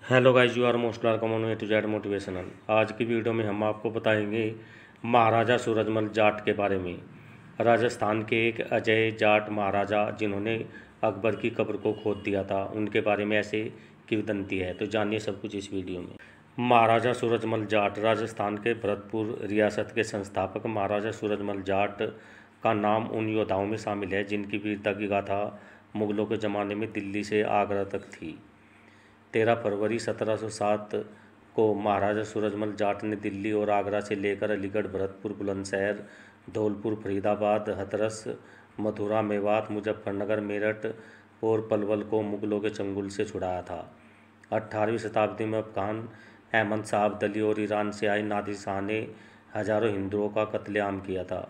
Hello guys, you are most welcome on A to Z motivational. आज की video में हम आपको बताएंगे महाराजा सूरजमल जाट के बारे में। राजस्थान के एक अजय जाट महाराजा जिन्होंने अकबर की कब्र को खोद दिया था, उनके बारे में ऐसे किंवदंती है। तो जानिए सब कुछ इस वीडियो में। महाराजा सूरजमल जाट राजस्थान के भरतपुर रियासत के संस्थापक महाराजा सूरजमल जाट का नाम उन योद्धाओं में शामिल है जिनकी वीरता की गाथा मुगलों के ज़माने में दिल्ली से आगरा तक थी। 13 फरवरी 1707 को महाराजा सूरजमल जाट ने दिल्ली और आगरा से लेकर अलीगढ़, भरतपुर, बुलंदशहर, धौलपुर, फरीदाबाद, हथरस, मथुरा, मेवात, मुजफ्फरनगर, मेरठ और पलवल को मुगलों के चंगुल से छुड़ाया था। 18वीं शताब्दी में अफगान अहमद शाह अब्दाली और ईरान से आए नादिर शाह ने हजारों हिंदुओं का कत्लेआम किया था।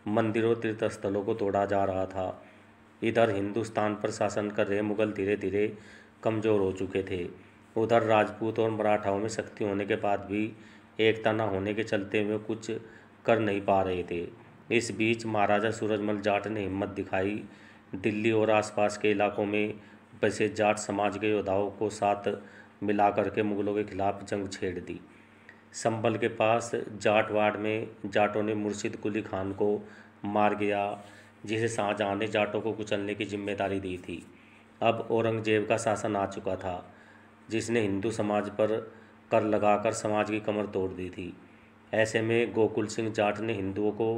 मंदिरों, तीर्थ स्थलों को तोड़ा जा रहा था। इधर हिंदुस्तान पर शासन कर रहे मुगल धीरे धीरे कमज़ोर हो चुके थे। उधर राजपूत और मराठाओं में शक्ति होने के बाद भी एकता न होने के चलते वे कुछ कर नहीं पा रहे थे। इस बीच महाराजा सूरजमल जाट ने हिम्मत दिखाई। दिल्ली और आसपास के इलाकों में बसे जाट समाज के योद्धाओं को साथ मिलाकर के मुगलों के खिलाफ जंग छेड़ दी। संभल के पास जाटवाड़ में जाटों ने मुर्शिद कुली खान को मार गया, जिसे शाहजहां ने जाटों को कुचलने की जिम्मेदारी दी थी। अब औरंगजेब का शासन आ चुका था, जिसने हिंदू समाज पर कर लगाकर समाज की कमर तोड़ दी थी। ऐसे में गोकुल सिंह जाट ने हिंदुओं को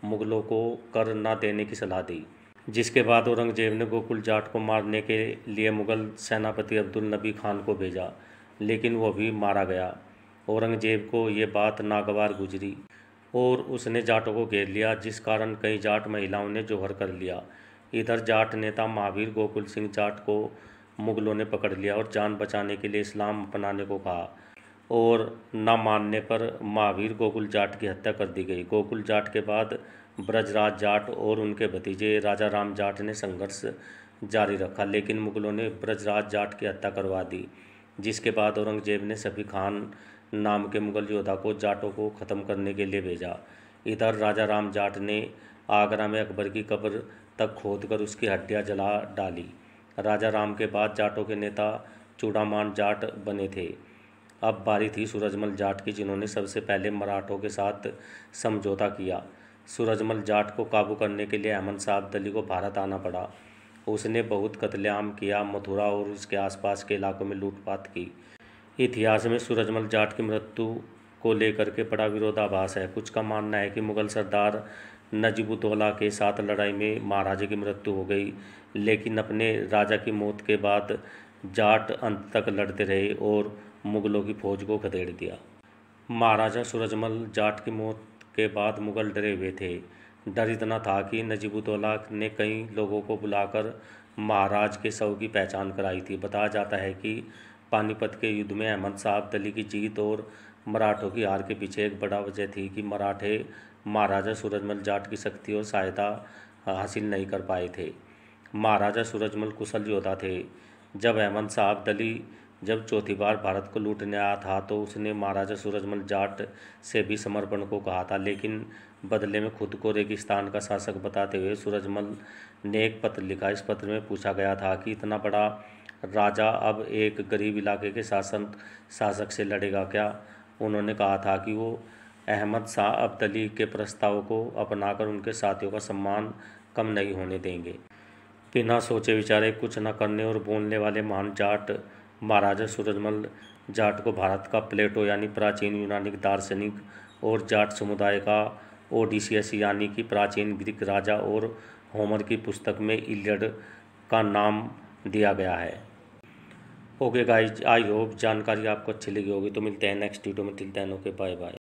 मुगलों को कर न देने की सलाह दी, जिसके बाद औरंगजेब ने गोकुल जाट को मारने के लिए मुगल सेनापति अब्दुल नबी खान को भेजा, लेकिन वह भी मारा गया। औरंगजेब को ये बात नागवार गुजरी और उसने जाटों को घेर लिया, जिस कारण कई जाट महिलाओं ने जोहर कर लिया। इधर जाट नेता महावीर गोकुल सिंह जाट को मुगलों ने पकड़ लिया और जान बचाने के लिए इस्लाम अपनाने को कहा, और न मानने पर महावीर गोकुल जाट की हत्या कर दी गई। गोकुल जाट के बाद ब्रजराज जाट और उनके भतीजे राजा राम जाट ने संघर्ष जारी रखा, लेकिन मुगलों ने ब्रजराज जाट की हत्या करवा दी, जिसके बाद औरंगजेब ने सफी खान नाम के मुगल योद्धा को जाटों को ख़त्म करने के लिए भेजा। इधर राजा राम जाट ने आगरा में अकबर की कब्र तक खोदकर उसकी हड्डियां जला डाली। राजा राम के बाद जाटों के नेता चूड़ामान जाट बने थे। अब बारी थी सूरजमल जाट की, जिन्होंने सबसे पहले मराठों के साथ समझौता किया। सूरजमल जाट को काबू करने के लिए अहमद शाह अब्दाली को भारत आना पड़ा। उसने बहुत कत्लेआम किया, मथुरा और उसके आसपास के इलाकों में लूटपाट की। इतिहास में सूरजमल जाट की मृत्यु को लेकर के बड़ा विरोधाभास है। कुछ का मानना है कि मुगल सरदार नजीबुद्दौला के साथ लड़ाई में महाराजा की मृत्यु हो गई, लेकिन अपने राजा की मौत के बाद जाट अंत तक लड़ते रहे और मुगलों की फौज को खदेड़ दिया। महाराजा सूरजमल जाट की मौत के बाद मुगल डरे हुए थे। डर इतना था कि नजीबुद्दौला ने कई लोगों को बुलाकर महाराज के शव की पहचान कराई थी। बताया जाता है कि पानीपत के युद्ध में अहमद शाह अब्दाली की जीत और मराठों की हार के पीछे एक बड़ा वजह थी कि मराठे महाराजा सूरजमल जाट की शक्ति और सहायता हासिल नहीं कर पाए थे। महाराजा सूरजमल कुशल योद्धा थे। जब अहमद शाह अब्दाली जब चौथी बार भारत को लूटने आया था, तो उसने महाराजा सूरजमल जाट से भी समर्पण को कहा था, लेकिन बदले में खुद को रेगिस्तान का शासक बताते हुए सूरजमल ने एक पत्र लिखा। इस पत्र में पूछा गया था कि इतना बड़ा राजा अब एक गरीब इलाके के शासक से लड़ेगा क्या। उन्होंने कहा था कि वो अहमद शाह अब्दाली के प्रस्ताव को अपनाकर उनके साथियों का सम्मान कम नहीं होने देंगे। बिना सोचे विचारे कुछ न करने और बोलने वाले महान जाट महाराजा सूरजमल जाट को भारत का प्लेटो यानी प्राचीन यूनानी दार्शनिक और जाट समुदाय का ओडिसियस यानी कि प्राचीन ग्रीक राजा और होमर की पुस्तक में इलियड का नाम दिया गया है। ओके गाइज, आई होप जानकारी आपको अच्छी लगी होगी। तो मिलते हैं नेक्स्ट वीडियो में। Till then okay, bye bye.